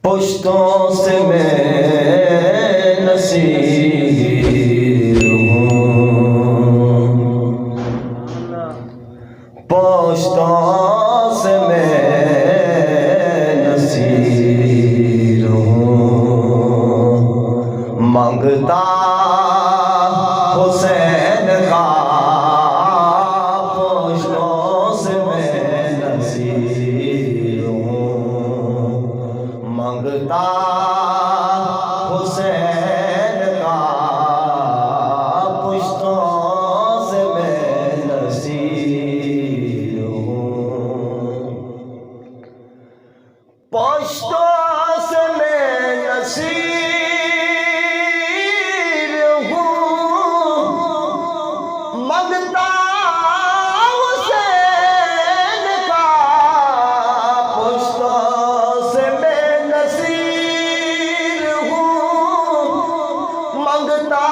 پشتوں سے میں نصیر ہوں، پشتوں سے میں نصیر ہوں، مانگتا حسین کا پشتوں سے میں نصیر ہوں، مانگتا حسین کا پشتوں سے میں نصیر ہوں، پشتوں سے میں نصیر ہوں، مانگتا حسین کا پشتوں سے میں نصیر ہوں، مانگتا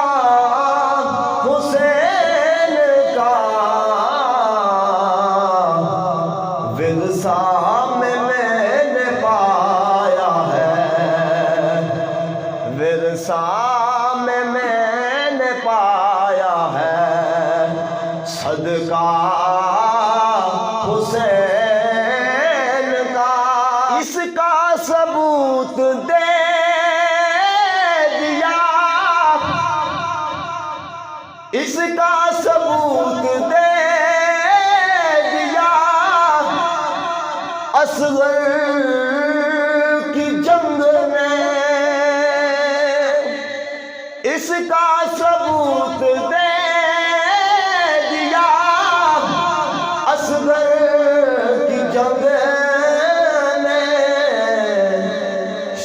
حسین کا ورثہ میں نے پایا ہے، ورثہ میں نے پایا ہے، صدقہ حسین کا، اس کا ثبوت دے دیا، اس کا ثبوت دے دیا، اصغر کی جنگ میں، اس کا ثبوت دے دیا، اصغر کی جنگ میں،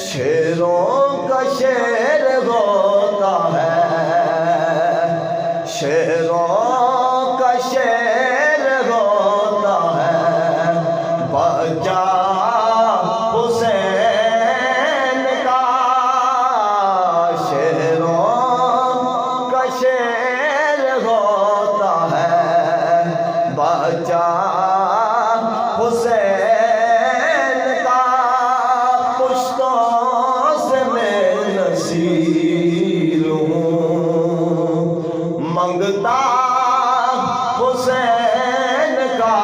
شیروں کا شیر ہوتا ہے، شیروں کا شیر ہوتا ہے، بچہ حسین کا، شیروں کا شیر ہوتا ہے، بچہ حسین کا، پشتوں سے میں نصیر ہوں، مانگتا حسین کا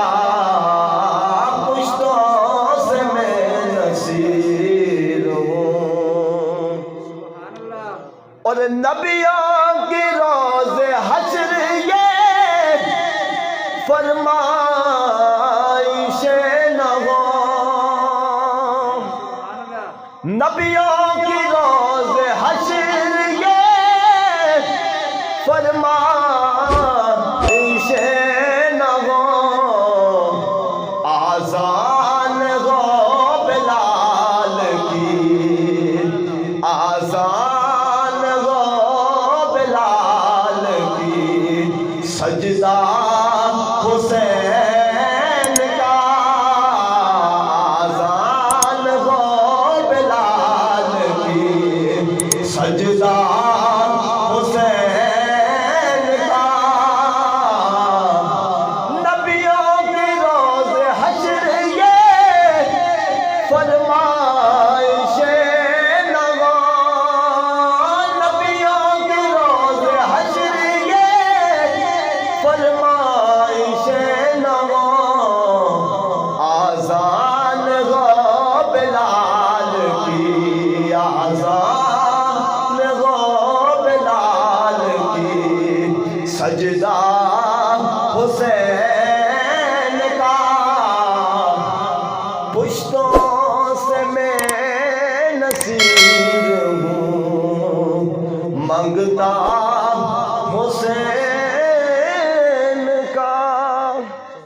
پشتوں سے میں نصیر ہوں، اور نبیوں کی روز حشر یہ فرمائش نہ ہو، نبیوں کی روز حشر یہ فرمائش نہ ہو، آذان ہو بلال کی، آذان ہو بلال کی، سجدہ حسین کا، آذان ہو بلال کی، سجدہ حسین کا، نبیوں کی روز حشر یہ فرمائش نہ ہو، نبیوں کی روز حشر یہ فرمائش نہ ہو، آذان ہو بلال کی، آذان ہو بلال کی، سجدہ حسین کا، پشتوں سے میں نصیر ہوں، مانگتا حسین